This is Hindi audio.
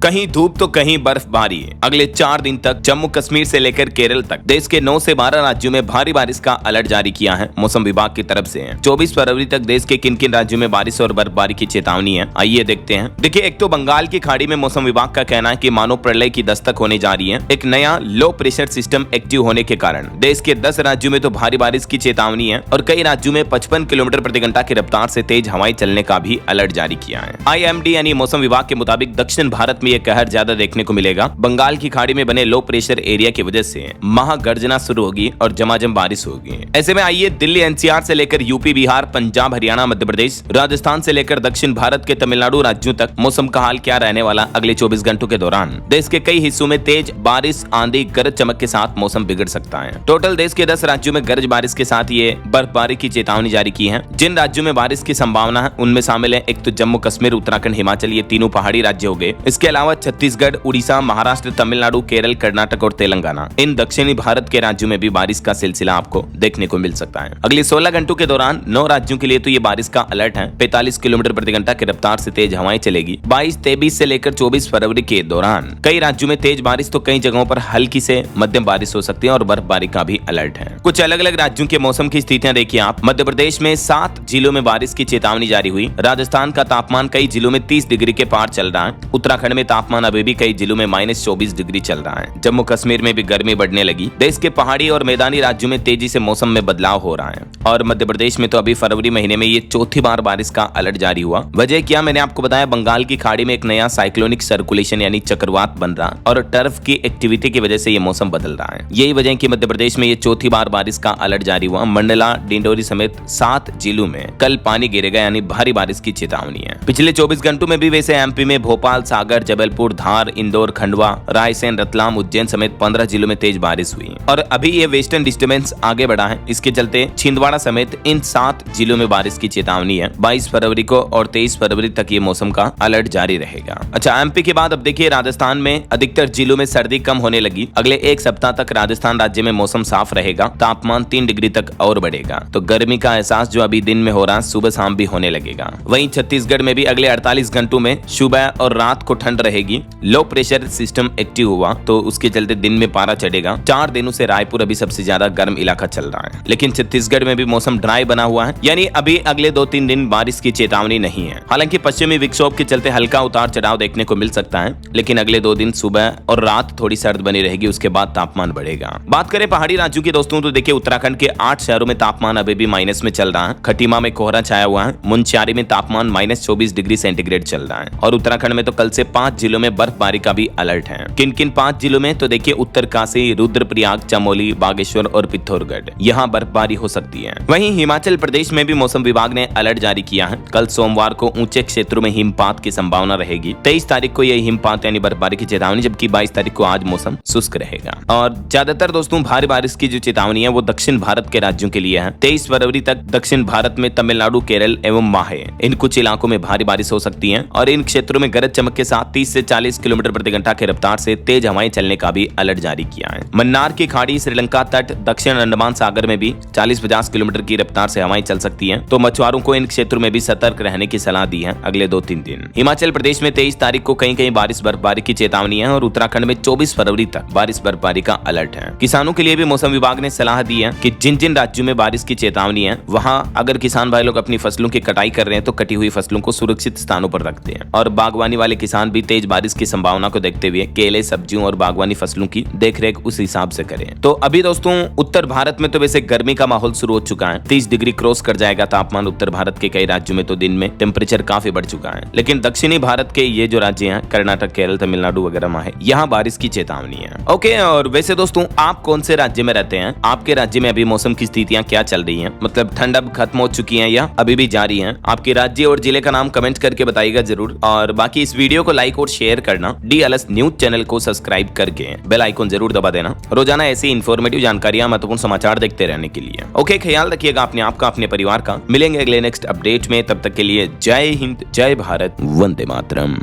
कहीं धूप तो कहीं बर्फबारी। अगले 4 दिन तक जम्मू कश्मीर से लेकर केरल तक देश के 9 से 12 राज्यों में भारी बारिश का अलर्ट जारी किया है मौसम विभाग की तरफ से। 24 फरवरी तक देश के किन किन राज्यों में बारिश और बर्फबारी की चेतावनी है, आइए देखते हैं। देखिए, एक तो बंगाल की खाड़ी में मौसम विभाग का कहना है कि मानो प्रलय की दस्तक होने जा रही है। एक नया लो प्रेशर सिस्टम एक्टिव होने के कारण देश के 10 राज्यों में तो भारी बारिश की चेतावनी है और कई राज्यों में 55 किलोमीटर प्रति घंटा की रफ्तार से तेज हवाएं चलने का भी अलर्ट जारी किया है। IMD यानी मौसम विभाग के मुताबिक दक्षिण भारत में यह कहर ज्यादा देखने को मिलेगा। बंगाल की खाड़ी में बने लो प्रेशर एरिया की वजह से महागर्जना शुरू होगी और झमाझम बारिश होगी। ऐसे में आइए दिल्ली NCR से लेकर यूपी, बिहार, पंजाब, हरियाणा, मध्य प्रदेश, राजस्थान से लेकर दक्षिण भारत के तमिलनाडु राज्यों तक मौसम का हाल क्या रहने वाला अगले 24 घंटों के दौरान। देश के कई हिस्सों में तेज बारिश, आंधी, गरज चमक के साथ मौसम बिगड़ सकता है। टोटल देश के 10 राज्यों में गरज बारिश के साथ ये बर्फबारी की चेतावनी जारी की है। जिन राज्यों में बारिश की संभावना है उनमें शामिल है एक तो जम्मू कश्मीर, उत्तराखंड, हिमाचल, ये तीनों पहाड़ी राज्य हो गए। इसके अलावा छत्तीसगढ़, उड़ीसा, महाराष्ट्र, तमिलनाडु, केरल, कर्नाटक और तेलंगाना। इन दक्षिणी भारत के राज्यों में भी बारिश का सिलसिला आपको देखने को मिल सकता है। अगले 16 घंटों के दौरान 9 राज्यों के लिए तो ये बारिश का अलर्ट है। 45 किलोमीटर प्रति घंटा की रफ्तार से तेज हवाएं चलेगी। 22, 23 से लेकर 24 फरवरी के दौरान कई राज्यों में तेज बारिश तो कई जगहों पर हल्की से मध्यम बारिश हो सकती है और बर्फबारी का भी अलर्ट है। कुछ अलग अलग राज्यों के मौसम की स्थितियां देखिए आप। मध्य प्रदेश में 7 जिलों में बारिश की चेतावनी जारी हुई। राजस्थान का तापमान कई जिलों में 30 डिग्री के पार चल रहा है। उत्तराखंड में तापमान अभी भी कई जिलों में -24 डिग्री चल रहा है। जम्मू कश्मीर में भी गर्मी बढ़ने लगी। देश के पहाड़ी और मैदानी राज्यों में तेजी से मौसम में बदलाव हो रहा है और मध्य प्रदेश में तो अभी फरवरी महीने में ये चौथी बार बारिश का अलर्ट जारी हुआ। वजह क्या, मैंने आपको बताया, बंगाल की खाड़ी में एक नया साइक्लोनिक सर्कुलेशन यानी चक्रवात बन रहा और टर्फ की एक्टिविटी की वजह से ये मौसम बदल रहा है। यही वजह कि मध्य प्रदेश में ये चौथी बार बारिश का अलर्ट जारी हुआ। मंडला, डिंडोरी समेत 7 जिलों में कल पानी गिरेगा यानी भारी बारिश की चेतावनी है। पिछले 24 घंटों में भी वैसे MP में भोपाल, सागर, जबलपुर, धार, इंदौर, खंडवा, रायसेन, रतलाम, उज्जैन समेत 15 जिलों में तेज बारिश हुई और अभी ये वेस्टर्न डिस्टर्बेंस आगे बढ़ा है। इसके चलते छिंदवाड़ा समेत इन 7 जिलों में बारिश की चेतावनी है। 22 फरवरी को और 23 फरवरी तक ये मौसम का अलर्ट जारी रहेगा। अच्छा, MP के बाद अब देखिए राजस्थान में अधिकतर जिलों में सर्दी कम होने लगी। अगले 1 सप्ताह तक राजस्थान राज्य में मौसम साफ रहेगा। तापमान 3 डिग्री तक और बढ़ेगा तो गर्मी का एहसास जो अभी दिन में हो रहा है सुबह शाम भी होने लगेगा। वहीं छत्तीसगढ़ में भी अगले 48 घंटों में सुबह और रात को ठंड रहेगी। लो प्रेशर सिस्टम एक्टिव हुआ तो उसके चलते दिन में पारा चढ़ेगा। 4 दिनों से रायपुर अभी सबसे ज्यादा गर्म इलाका चल रहा है, लेकिन छत्तीसगढ़ में भी मौसम ड्राई बना हुआ है, यानी अभी अगले 2-3 दिन बारिश की चेतावनी नहीं है। हालांकि पश्चिमी विक्षोभ के चलते हल्का उतार चढ़ाव देखने को मिल सकता है, लेकिन अगले 2 दिन सुबह और रात थोड़ी सर्द बनी रहेगी। उसके बाद तापमान बढ़ेगा। बात करें पहाड़ी राज्यों की दोस्तों तो देखिए उत्तराखंड के 8 शहरों में तापमान अभी भी माइनस में चल रहा है। खटीमा में कोहरा छाया हुआ है। मुनस्यारी में तापमान -24 डिग्री सेंटीग्रेड चल रहा है और उत्तराखंड में तो कल से 5 जिलों में बर्फबारी का भी अलर्ट है। किन किन 5 जिलों में तो देखिए उत्तरकाशी, रुद्रप्रयाग, चमोली, बागेश्वर और पिथौरागढ़, यहाँ बर्फबारी हो सकती है। वहीं हिमाचल प्रदेश में भी मौसम विभाग ने अलर्ट जारी किया है। कल सोमवार को ऊंचे क्षेत्रों में हिमपात की संभावना रहेगी। 23 तारीख को यह हिमपात यानी बर्फबारी की चेतावनी, जबकि 22 तारीख को आज मौसम शुष्क रहेगा। और ज्यादातर दोस्तों भारी बारिश की जो चेतावनी है वो दक्षिण भारत के राज्यों के लिए है। 23 फरवरी तक दक्षिण भारत में तमिलनाडु, केरल एवं माहे इन कुछ इलाकों में भारी बारिश हो सकती है और इन क्षेत्रों में गरज चमक के साथ 30 से 40 किलोमीटर प्रति घंटा की रफ्तार से तेज हवाएं चलने का भी अलर्ट जारी किया है। मन्नार की खाड़ी, श्रीलंका तट, दक्षिण अंडमान सागर में भी 40-50 किलोमीटर की रफ्तार से हवाएं चल सकती हैं, तो मछुआरों को इन क्षेत्रों में भी सतर्क रहने की सलाह दी है अगले 2-3 दिन। हिमाचल प्रदेश में 23 तारीख को कहीं कहीं बारिश बर्फबारी की चेतावनी है और उत्तराखंड में 24 फरवरी तक बारिश बर्फबारी का अलर्ट है। किसानों के लिए भी मौसम विभाग ने सलाह दी है कि जिन जिन राज्यों में बारिश की चेतावनी है वहां अगर किसान भाई लोग अपनी फसलों की कटाई कर रहे हैं तो कटी हुई फसलों को सुरक्षित स्थानों पर रखते हैं और बागवानी वाले किसान भी तेज बारिश की संभावना को देखते हुए केले, सब्जियों और बागवानी फसलों की देखरेख उस हिसाब से करें। तो अभी दोस्तों उत्तर भारत में तो वैसे गर्मी का माहौल शुरू हो चुका है। 30 डिग्री क्रॉस कर जाएगा तापमान उत्तर भारत के कई राज्यों में, तो दिन में टेम्परेचर काफी बढ़ चुका है। लेकिन दक्षिणी भारत के ये जो राज्य हैं कर्नाटक, केरल, तमिलनाडु वगैरह में है, यहाँ बारिश की चेतावनी है। ओके, और वैसे दोस्तों आप कौन से राज्य में रहते हैं? आपके राज्य में अभी मौसम की स्थितियां क्या चल रही हैं? मतलब ठंड अब खत्म हो चुकी है या अभी भी जारी है? आपके राज्य और जिले का नाम कमेंट करके बताइएगा जरूर। और बाकी इस वीडियो को लाइक और शेयर करना। DLS न्यूज चैनल को सब्सक्राइब करके बेल आइकन जरूर दबा देना रोजाना ऐसी इंफॉर्मेटिव जानकारियां, महत्वपूर्ण समाचार देखते रहने के लिए। ओके, ख्याल रखिएगा अपने आप का, अपने परिवार का। मिलेंगे अगले नेक्स्ट अपडेट में, तब तक के लिए जय हिंद, जय भारत, वंदे मातरम।